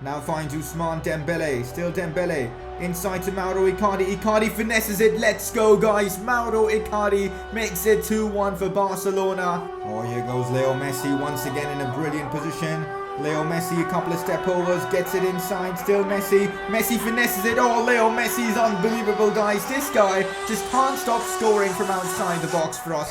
Now finds Ousmane Dembele. Still Dembele. Inside to Mauro Icardi. Icardi finesses it. Let's go, guys. Mauro Icardi makes it 2-1 for Barcelona. Oh, here goes Leo Messi once again in a brilliant position. Leo Messi, a couple of step overs, gets it inside, still Messi. Messi finesses it. Oh, Leo Messi is unbelievable, guys. This guy just can't stop scoring from outside the box for us.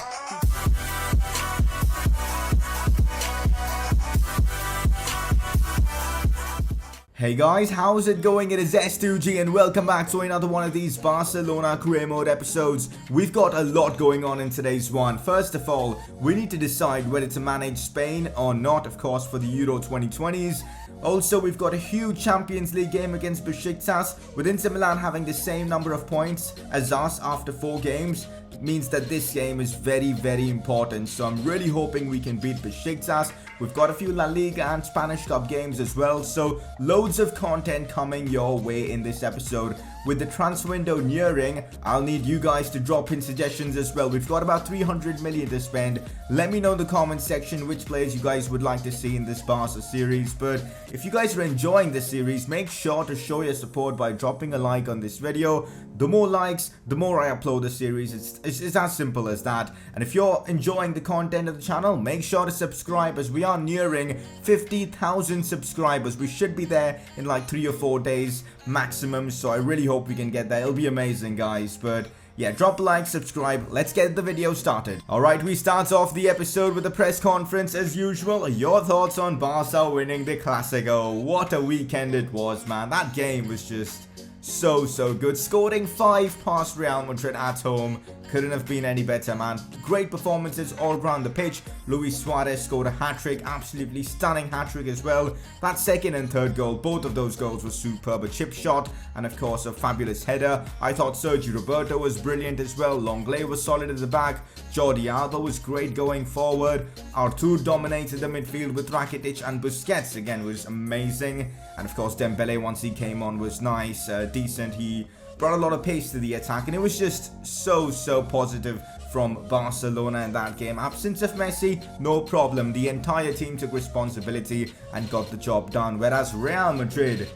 Hey guys, how's it going? It is S2G and welcome back to another one of these Barcelona career mode episodes. We've got a lot going on in today's one. First of all, we need to decide whether to manage Spain or not, of course, for the Euro 2020s. Also, we've got a huge Champions League game against Besiktas, with Inter Milan having the same number of points as us after 4 games. Means that this game is very, very important. So I'm really hoping we can beat Besiktas. We've got a few La Liga and Spanish Cup games as well. So loads of content coming your way in this episode. With the transfer window nearing, I'll need you guys to drop in suggestions as well. We've got about 300 million to spend. Let me know in the comment section which players you guys would like to see in this Barca series. But if you guys are enjoying this series, make sure to show your support by dropping a like on this video. The more likes, the more I upload the series. It's as simple as that. And if you're enjoying the content of the channel, make sure to subscribe, as we are nearing 50,000 subscribers. We should be there in like 3 or 4 days maximum. So I really hope we can get there. It'll be amazing, guys. But yeah, drop a like, subscribe. Let's get the video started. Alright, we start off the episode with a press conference as usual. Your thoughts on Barca winning the Clásico. What a weekend it was, man. That game was just so good. Scoring 5 past Real Madrid at home. Couldn't have been any better, man. Great performances all around the pitch. Luis Suarez scored a hat-trick. Absolutely stunning hat-trick as well. That second and third goal, both of those goals were superb. A chip shot and of course a fabulous header. I thought Sergio Roberto was brilliant as well. Longley was solid at the back. Jordi Alba was great going forward. Artur dominated the midfield with Rakitic, and Busquets again was amazing. And of course Dembele, once he came on, was nice, decent. He brought a lot of pace to the attack, and it was just so positive from Barcelona in that game. Absence of Messi, no problem. The entire team took responsibility and got the job done. Whereas Real Madrid,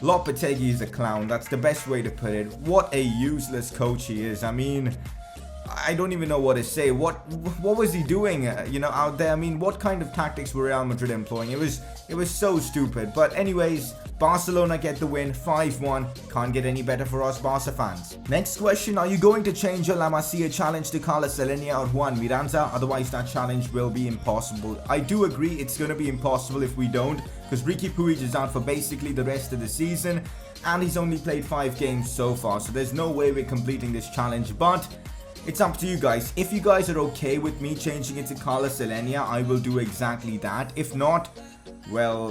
Lopetegui is a clown. That's the best way to put it. What a useless coach he is. I mean, I don't even know what to say. What was he doing, out there? I mean, what kind of tactics were Real Madrid employing? It was so stupid. But anyways, Barcelona get the win, 5-1. Can't get any better for us Barca fans. Next question, are you going to change your La Masia challenge to Carlos Alenia or Juan Miranda? Otherwise, that challenge will be impossible. I do agree it's going to be impossible if we don't, because Riqui Puig is out for basically the rest of the season, and he's only played 5 games so far, so there's no way we're completing this challenge. But it's up to you guys. If you guys are okay with me changing it to Carlos Alenia, I will do exactly that. If not, well,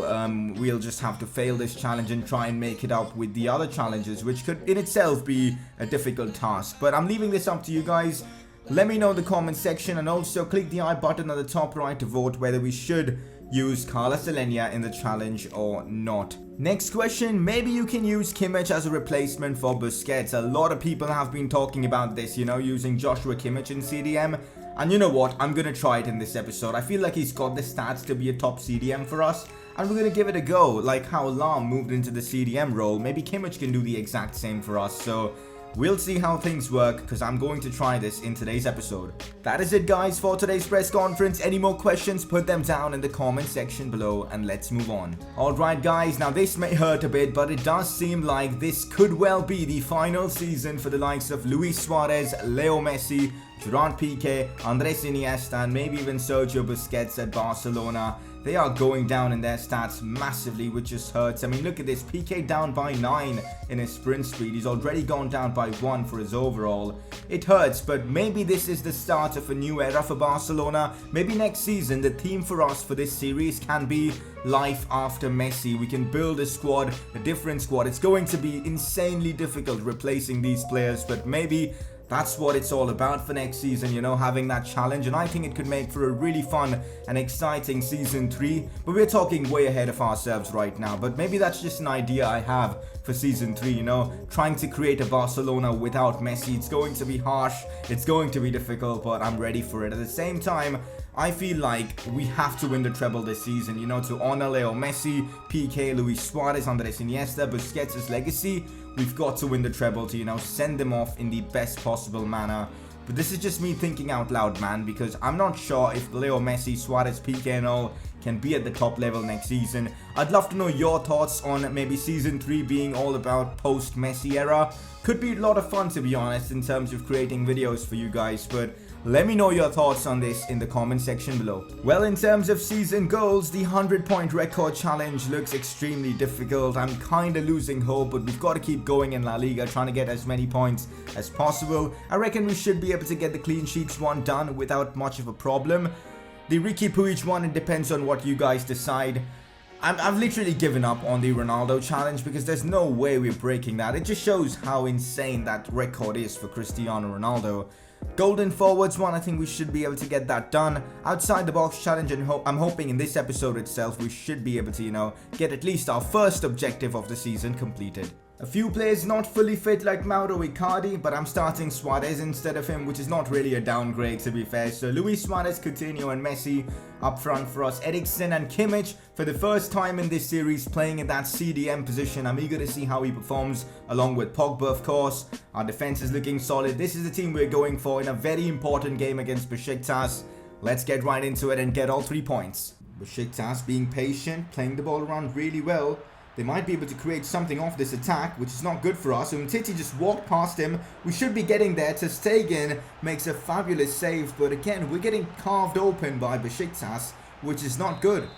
we'll just have to fail this challenge and try and make it up with the other challenges, which could in itself be a difficult task. But I'm leaving this up to you guys. Let me know in the comment section, and also click the I button at the top right to vote whether we should use Carlos Alenia in the challenge or not. Next question, maybe you can use Kimmich as a replacement for Busquets. A lot of people have been talking about this, using Joshua Kimmich in CDM. And you know what, I'm going to try it in this episode. I feel like he's got the stats to be a top CDM for us, and we're going to give it a go. Like how Lam moved into the CDM role, maybe Kimmich can do the exact same for us. So we'll see how things work, because I'm going to try this in today's episode. That is it, guys, for today's press conference. Any more questions, put them down in the comment section below, and let's move on. Alright guys, now this may hurt a bit, but it does seem like this could well be the final season for the likes of Luis Suarez, Leo Messi, Gerard Piqué, Andres Iniesta, and maybe even Sergio Busquets at Barcelona. They are going down in their stats massively, which just hurts. I mean, look at this. Piqué down by 9 in his sprint speed. He's already gone down by 1 for his overall. It hurts, but maybe this is the start of a new era for Barcelona. Maybe next season, the theme for us for this series can be life after Messi. We can build a squad, a different squad. It's going to be insanely difficult replacing these players, but maybe that's what it's all about for next season, having that challenge. And I think it could make for a really fun and exciting season 3. But we're talking way ahead of ourselves right now. But maybe that's just an idea I have for season 3, trying to create a Barcelona without Messi. It's going to be harsh, it's going to be difficult, but I'm ready for it. At the same time, I feel like we have to win the treble this season, you know, to honor Leo Messi, PK, Luis Suarez, Andres Iniesta, Busquets' legacy. We've got to win the treble to, you know, send them off in the best possible manner. But this is just me thinking out loud, man, because I'm not sure if Leo Messi, Suarez, PK and all can be at the top level next season. I'd love to know your thoughts on maybe season 3 being all about post-Messi era. Could be a lot of fun, to be honest, in terms of creating videos for you guys, but let me know your thoughts on this in the comment section below. Well, in terms of season goals, the 100-point record challenge looks extremely difficult. I'm kind of losing hope, but we've got to keep going in La Liga, trying to get as many points as possible. I reckon we should be able to get the clean sheets one done without much of a problem. The Ricky Puig one, it depends on what you guys decide. I've literally given up on the Ronaldo challenge because there's no way we're breaking that. It just shows how insane that record is for Cristiano Ronaldo. Golden Forwards one, I think we should be able to get that done. Outside the box challenge, and I'm hoping in this episode itself we should be able to, you know, get at least our first objective of the season completed. A few players not fully fit like Mauro Icardi, but I'm starting Suarez instead of him, which is not really a downgrade to be fair. So Luis Suarez, Coutinho and Messi up front for us. Eriksen and Kimmich for the first time in this series playing in that CDM position. I'm eager to see how he performs along with Pogba, of course. Our defense is looking solid. This is the team we're going for in a very important game against Besiktas. Let's get right into it and get all 3 points. Besiktas being patient, playing the ball around really well. They might be able to create something off this attack, which is not good for us. Umtiti just walked past him. We should be getting there. Ter Stegen makes a fabulous save, but again, we're getting carved open by Besiktas, which is not good.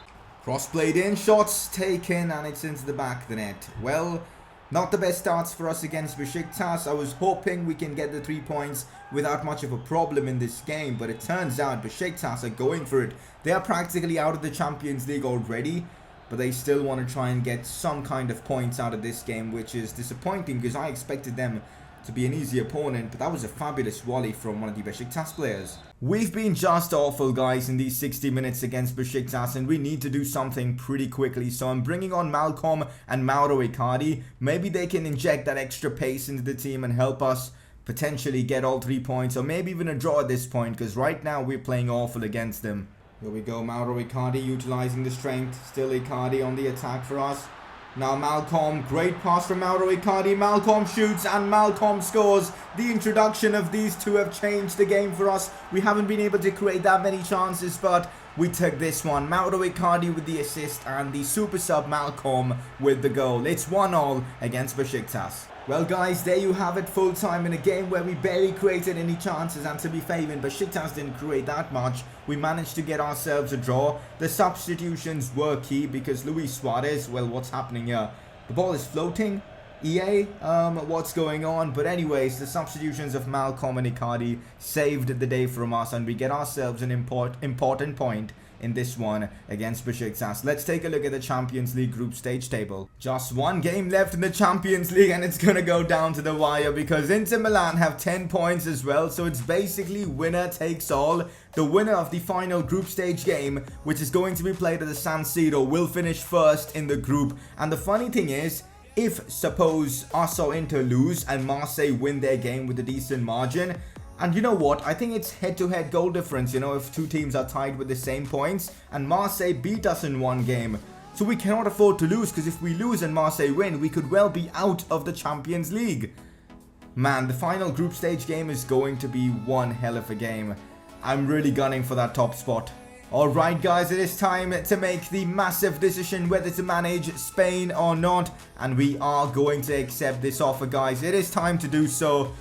Cross played in, shots taken, and it's into the back of the net. Well, not the best starts for us against Besiktas. I was hoping we can get the 3 points without much of a problem in this game, but it turns out Besiktas are going for it. They are practically out of the Champions League already, but they still want to try and get some kind of points out of this game, which is disappointing because I expected them to be an easy opponent, but that was a fabulous volley from one of the Besiktas players. We've been just awful, guys, in these 60 minutes against Besiktas, and we need to do something pretty quickly. So I'm bringing on Malcolm and Mauro Icardi. Maybe they can inject that extra pace into the team and help us potentially get all 3 points, or maybe even a draw at this point, because right now we're playing awful against them. Here we go, Mauro Icardi utilizing the strength. Still Icardi on the attack for us. Now Malcolm, great pass from Mauro Icardi. Malcolm shoots and Malcolm scores. The introduction of these two have changed the game for us. We haven't been able to create that many chances, but we took this one. Mauro Icardi with the assist and the super sub Malcolm with the goal. It's 1-1 against Besiktas. Well, guys, there you have it, full time in a game where we barely created any chances, and to be fair, even Besiktas didn't create that much. We managed to get ourselves a draw. The substitutions were key because Luis Suarez, well, what's happening here? The ball is floating. EA, what's going on? But anyways, the substitutions of Malcolm and Icardi saved the day from us, and we get ourselves an important point in this one against Besiktas. Let's take a look at the Champions League group stage table. Just one game left in the Champions League and it's gonna go down to the wire because Inter Milan have 10 points as well, so it's basically winner takes all. The winner of the final group stage game, which is going to be played at the San Siro, will finish first in the group. And the funny thing is, if suppose us or Inter lose and Marseille win their game with a decent margin, and you know what, I think it's head-to-head goal difference, you know, if two teams are tied with the same points, and Marseille beat us in one game. So we cannot afford to lose, because if we lose and Marseille win, we could well be out of the Champions League. Man, the final group stage game is going to be one hell of a game. I'm really gunning for that top spot. Alright guys, it is time to make the massive decision whether to manage Spain or not, and we are going to accept this offer, guys. It is time to do so.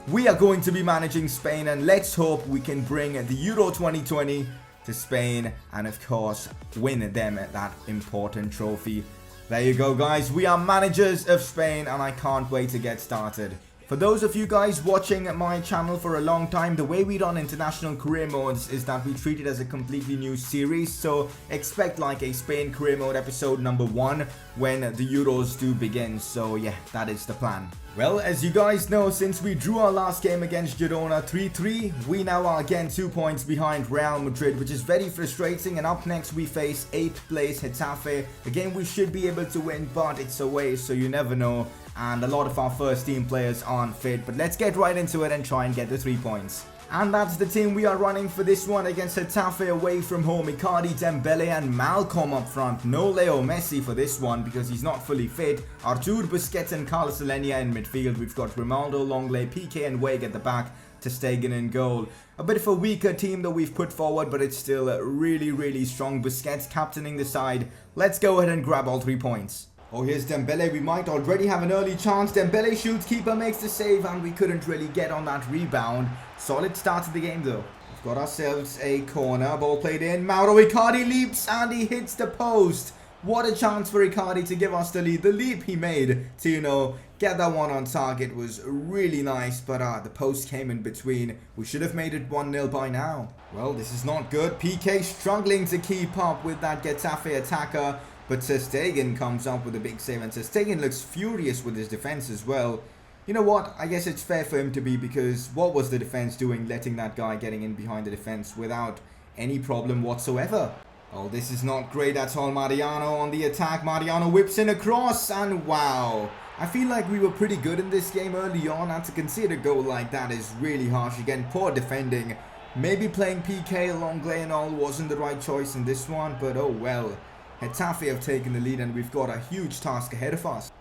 We are going to be managing Spain, and let's hope we can bring the Euro 2020 to Spain and of course win them that important trophy. There you go, guys. We are managers of Spain and I can't wait to get started. For those of you guys watching my channel for a long time, the way we run international career modes is that we treat it as a completely new series. So expect like a Spain career mode episode number 1 when the Euros do begin. So yeah, that is the plan. Well, as you guys know, since we drew our last game against Girona 3-3, we now are again 2 points behind Real Madrid, which is very frustrating. And up next we face 8th place Getafe, a game we should be able to win, but it's away, so you never know. And a lot of our first team players aren't fit, but let's get right into it and try and get the 3 points. And that's the team we are running for this one against Getafe away from home. Icardi, Dembele and Malcolm up front. No Leo Messi for this one because he's not fully fit. Artur, Busquets and Carlos Alenia in midfield. We've got Ronaldo, Longley, PK and Wade at the back. Ter Stegen in goal. A bit of a weaker team that we've put forward, but it's still really strong. Busquets captaining the side. Let's go ahead and grab all 3 points. Oh, here's Dembele. We might already have an early chance. Dembele shoots, keeper makes the save, and we couldn't really get on that rebound. Solid start to the game, though. We've got ourselves a corner. Ball played in. Mauro Icardi leaps, and he hits the post. What a chance for Icardi to give us the lead. The leap he made to, get that one on target was really nice, but the post came in between. We should have made it 1-0 by now. Well, this is not good. PK struggling to keep up with that Getafe attacker. But Ter Stegen comes up with a big save, and Ter Stegen looks furious with his defense as well. You know what? I guess it's fair for him to be, because what was the defense doing, letting that guy getting in behind the defense without any problem whatsoever? Oh, this is not great at all. Mariano on the attack. Mariano whips in across, and wow. I feel like we were pretty good in this game early on, and to concede a goal like that is really harsh. Again, poor defending. Maybe playing PK, Longley and all wasn't the right choice in this one, but oh well. Getafe have taken the lead and we've got a huge task ahead of us.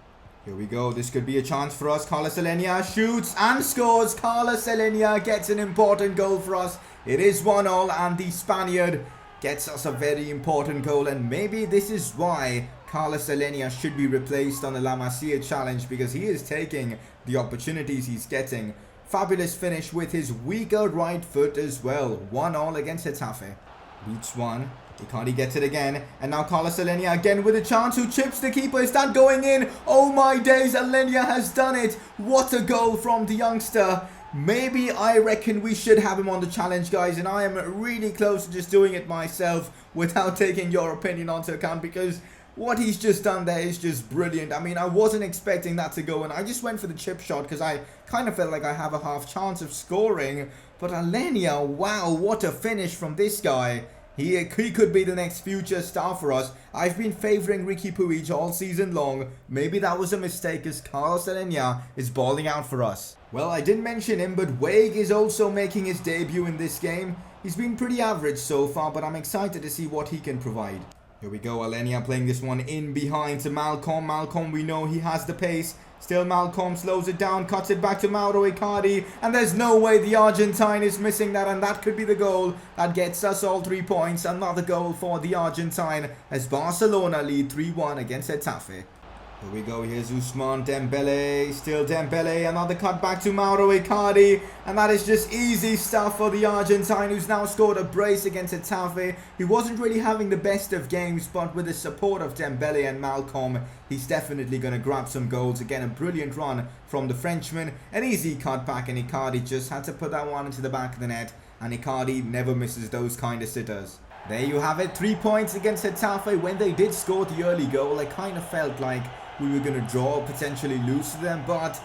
Here we go. This could be a chance for us. Carlos Alenia shoots and scores. Carlos Alenia gets an important goal for us. It is 1-0 and the Spaniard gets us a very important goal. And maybe this is why Carlos Alenia should be replaced on the La Masia challenge, because he is taking the opportunities he's getting. Fabulous finish with his weaker right foot as well. 1-0 against Getafe. Beats one. Icardi gets it again, and now Carlos Alenia again with a chance, who chips the keeper. Is that going in? Oh my days, Alenia has done it. What a goal from the youngster. Maybe I reckon we should have him on the challenge, guys, and I am really close to just doing it myself without taking your opinion onto account, because what he's just done there is just brilliant. I mean, I wasn't expecting that to go, and I just went for the chip shot because I kind of felt like I have a half chance of scoring. But Alenia, wow, what a finish from this guy. He could be the next future star for us. I've been favouring Riqui Puig all season long. Maybe that was a mistake, as Carlos Alenia is balling out for us. Well, I didn't mention him, but Wade is also making his debut in this game. He's been pretty average so far, but I'm excited to see what he can provide. Here we go, Alenia playing this one in behind to Malcolm. Malcolm, we know he has the pace. Still Malcolm slows it down, cuts it back to Mauro Icardi, and there's no way the Argentine is missing that, and that could be the goal that gets us all 3 points. Another goal for the Argentine as Barcelona lead 3-1 against Getafe. Here we go, here's Ousmane Dembele, still Dembele, another cut back to Mauro Icardi, and that is just easy stuff for the Argentine, who's now scored a brace against Getafe. He wasn't really having the best of games, but with the support of Dembele and Malcolm, he's definitely going to grab some goals. Again, a brilliant run from the Frenchman, an easy cut back, and Icardi just had to put that one into the back of the net, and Icardi never misses those kind of sitters. There you have it, 3 points against Getafe. When they did score the early goal, I kind of felt like we were going to draw, potentially lose to them, but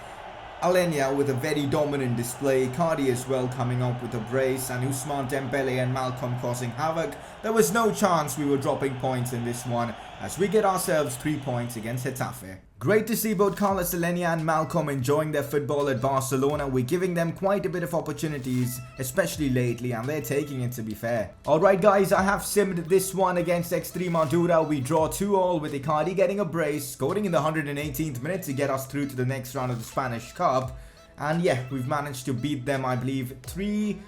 Alenia with a very dominant display, Icardi as well coming up with a brace, and Ousmane Dembele and Malcolm causing havoc. There was no chance we were dropping points in this one, as we get ourselves 3 points against Getafe. Great to see both Carlos Alenia and Malcolm enjoying their football at Barcelona. We're giving them quite a bit of opportunities, especially lately, and they're taking it, to be fair. Alright guys, I have simmed this one against Extremadura. We draw 2-2 with Icardi getting a brace, scoring in the 118th minute to get us through to the next round of the Spanish Cup. And yeah, we've managed to beat them, I believe, 3-2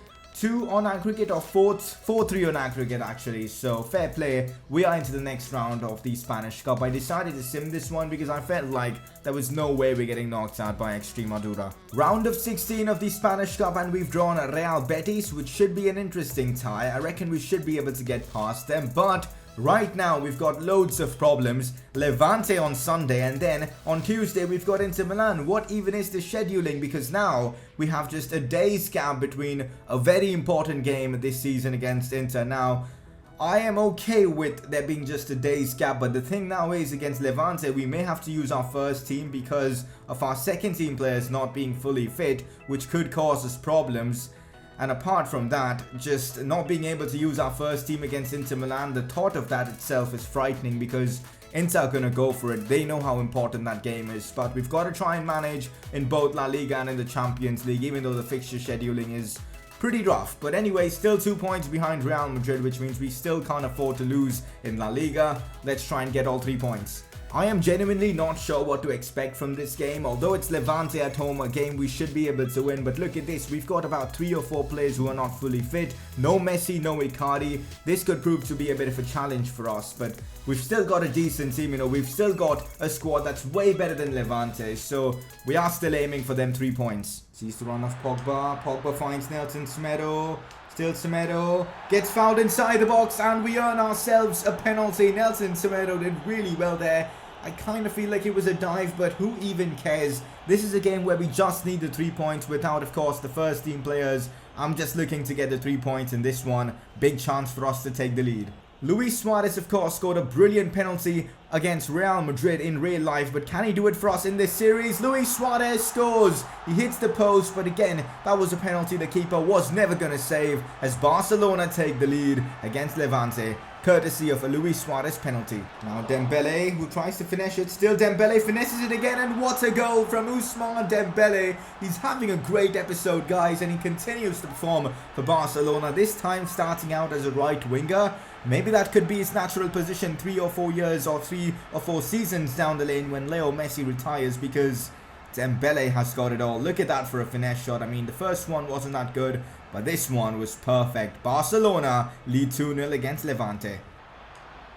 on aggregate, or 4-3 on aggregate actually. So fair play. We are into the next round of the Spanish Cup. I decided to sim this one because I felt like there was no way we're getting knocked out by Extremadura. Round of 16 of the Spanish Cup, and we've drawn Real Betis, which should be an interesting tie. I reckon we should be able to get past them, but right now we've got loads of problems. Levante on Sunday, and then on Tuesday we've got Inter Milan. What even is the scheduling? Because now we have just a day's gap between a very important game this season against Inter. Now, I am okay with there being just a day's gap, but the thing now is, against Levante we may have to use our first team because of our second team players not being fully fit, which could cause us problems. And apart from that, just not being able to use our first team against Inter Milan, the thought of that itself is frightening, because Inter are going to go for it. They know how important that game is. But we've got to try and manage in both La Liga and in the Champions League, even though the fixture scheduling is pretty rough. But anyway, still 2 points behind Real Madrid, which means we still can't afford to lose in La Liga. Let's try and get all 3 points. I am genuinely not sure what to expect from this game. Although it's Levante at home, a game we should be able to win. But look at this, we've got about 3 or 4 players who are not fully fit. No Messi, no Icardi. This could prove to be a bit of a challenge for us. But we've still got a decent team, you know. We've still got a squad that's way better than Levante. So we are still aiming for them 3 points. Sees the run of Pogba. Pogba finds Nelson Semedo. Still Semedo gets fouled inside the box and we earn ourselves a penalty. Nelson Semedo did really well there. I kind of feel like it was a dive, but who even cares? This is a game where we just need the 3 points without, of course, the first team players. I'm just looking to get the 3 points in this one. Big chance for us to take the lead. Luis Suarez, of course, scored a brilliant penalty against Real Madrid in real life, but can he do it for us in this series? Luis Suarez scores. He hits the post, but again, that was a penalty the keeper was never going to save as Barcelona take the lead against Levante, courtesy of a Luis Suarez penalty. Now Dembele, who tries to finish it. Still Dembele finesses it again, and what a goal from Ousmane Dembele. He's having a great episode, guys, and he continues to perform for Barcelona, this time starting out as a right winger. Maybe that could be his natural position 3 or 4 years or 3 or 4 seasons down the lane when Leo Messi retires, because Dembele has got it all. Look at that for a finesse shot. I mean, the first one wasn't that good, but this one was perfect. Barcelona lead 2-0 against Levante.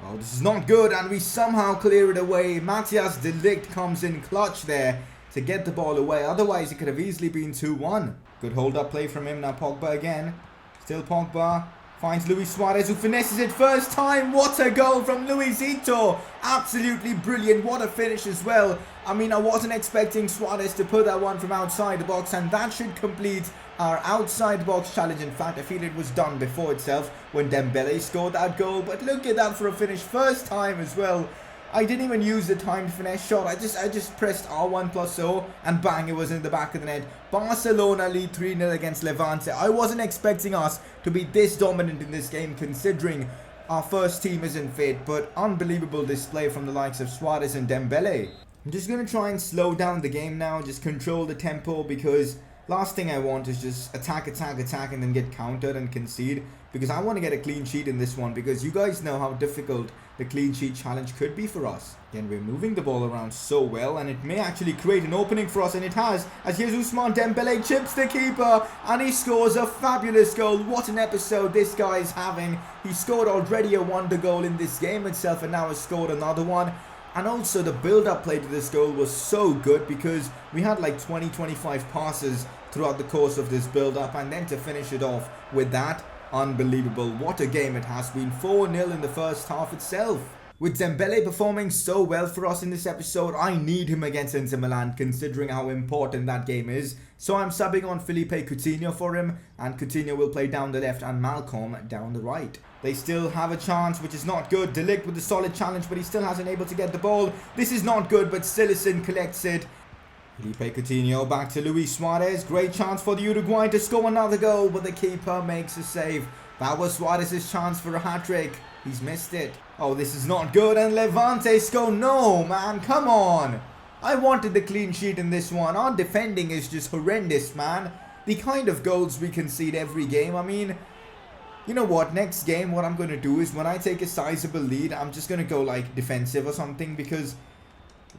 Well, this is not good, and we somehow clear it away. Matthias de Ligt comes in clutch there to get the ball away. Otherwise, it could have easily been 2-1. Good hold-up play from him. Now Pogba again. Still Pogba. Finds Luis Suarez, who finesses it first time. What a goal from Luisito. Absolutely brilliant. What a finish as well. I mean, I wasn't expecting Suarez to put that one from outside the box, and that should complete our outside the box challenge. In fact, I feel it was done before itself when Dembele scored that goal. But look at that for a finish. First time as well. I didn't even use the timed finesse shot. I just pressed R1 plus O and bang, it was in the back of the net. Barcelona lead 3-0 against Levante. I wasn't expecting us to be this dominant in this game considering our first team isn't fit, but unbelievable display from the likes of Suarez and Dembele. I'm just going to try and slow down the game now, just control the tempo, because last thing I want is just attack and then get countered and concede, because I want to get a clean sheet in this one, because you guys know how difficult the clean sheet challenge could be for us. Again, we're moving the ball around so well, and it may actually create an opening for us, and it has, as here's Ousmane Dembele chips the keeper and he scores a fabulous goal. What an episode this guy is having. He scored already a wonder goal in this game itself and now has scored another one. And also the build-up play to this goal was so good, because we had like 20-25 passes throughout the course of this build-up, and then to finish it off with that, unbelievable. What a game it has been. 4-0 in the first half itself. With Dembele performing so well for us in this episode, I need him against Inter Milan, considering how important that game is. So I'm subbing on Felipe Coutinho for him, and Coutinho will play down the left and Malcolm down the right. They still have a chance, which is not good. De Ligt with a solid challenge, but he still hasn't able to get the ball. This is not good, but Silicin collects it. Felipe Coutinho back to Luis Suarez. Great chance for the Uruguayan to score another goal, but the keeper makes a save. That was Suarez's chance for a hat-trick. He's missed it. Oh, this is not good, and Levante score. No, man, come on. I wanted the clean sheet in this one. Our defending is just horrendous, man. The kind of goals we concede every game. I mean, you know what? Next game, what I'm going to do is when I take a sizable lead, I'm just going to go like defensive or something, because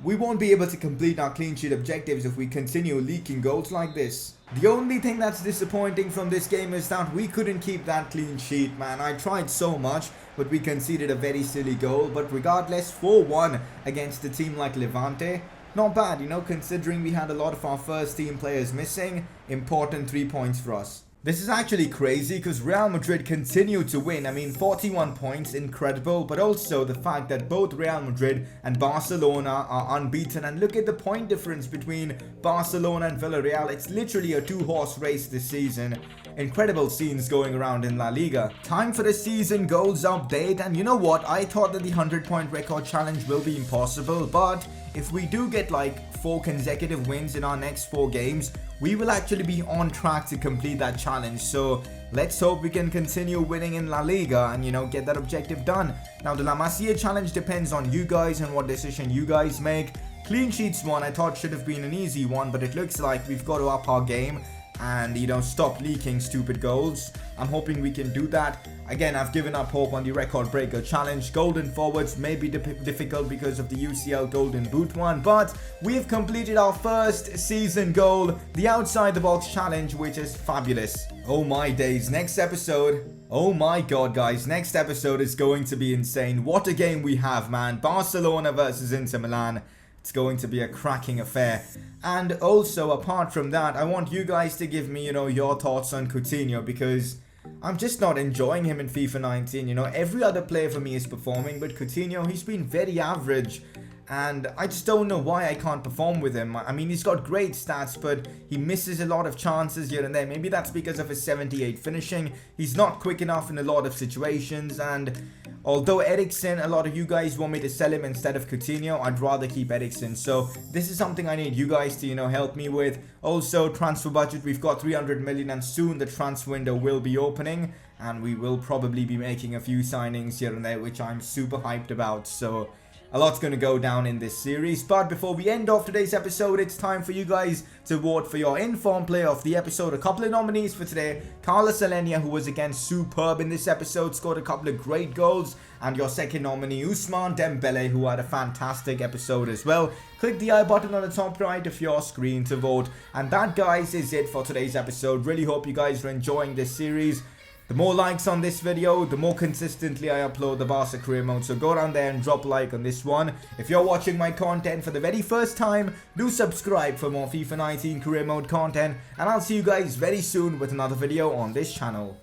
we won't be able to complete our clean sheet objectives if we continue leaking goals like this. The only thing that's disappointing from this game is that we couldn't keep that clean sheet, man. I tried so much, but we conceded a very silly goal. But regardless, 4-1 against a team like Levante. Not bad, you know, considering we had a lot of our first team players missing. Important 3 points for us. This is actually crazy because Real Madrid continue to win. I mean, 41 points, incredible. But also the fact that both Real Madrid and Barcelona are unbeaten. And look at the point difference between Barcelona and Villarreal. It's literally a two-horse race this season. Incredible scenes going around in La Liga. Time for the season goals update. And you know what? I thought that the 100-point record challenge will be impossible. But if we do get like 4 consecutive wins in our next 4 games, we will actually be on track to complete that challenge. So let's hope we can continue winning in La Liga and, you know, get that objective done. Now the La Masia challenge depends on you guys and what decision you guys make. Clean sheets one I thought should have been an easy one, but it looks like we've got to up our game and, you know, stop leaking stupid goals. I'm hoping we can do that. Again, I've given up hope on the record breaker challenge. Golden forwards may be difficult because of the UCL golden boot one, but we've completed our first season goal, the outside the box challenge, which is fabulous. Oh my days, next episode. Oh my god, guys, next episode is going to be insane. What a game we have, man. Barcelona versus Inter Milan. It's going to be a cracking affair. And also, apart from that, I want you guys to give me, you know, your thoughts on Coutinho, because I'm just not enjoying him in FIFA 19. You know, every other player for me is performing, but Coutinho, he's been very average. And I just don't know why I can't perform with him. I mean, he's got great stats, but he misses a lot of chances here and there. Maybe that's because of his 78 finishing. He's not quick enough in a lot of situations. And although Eriksen, a lot of you guys want me to sell him instead of Coutinho, I'd rather keep Eriksen. So this is something I need you guys to, you know, help me with. Also, transfer budget, we've got 300 million, and soon the transfer window will be opening. And we will probably be making a few signings here and there, which I'm super hyped about. So a lot's going to go down in this series. But before we end off today's episode, it's time for you guys to vote for your informed player of the episode. A couple of nominees for today. Carlos Alenia, who was again superb in this episode, scored a couple of great goals. And your second nominee, Ousmane Dembele, who had a fantastic episode as well. Click the I button on the top right of your screen to vote. And that, guys, is it for today's episode. Really hope you guys are enjoying this series. The more likes on this video, the more consistently I upload the Barca career mode. So go down there and drop a like on this one. If you're watching my content for the very first time, do subscribe for more FIFA 19 career mode content. And I'll see you guys very soon with another video on this channel.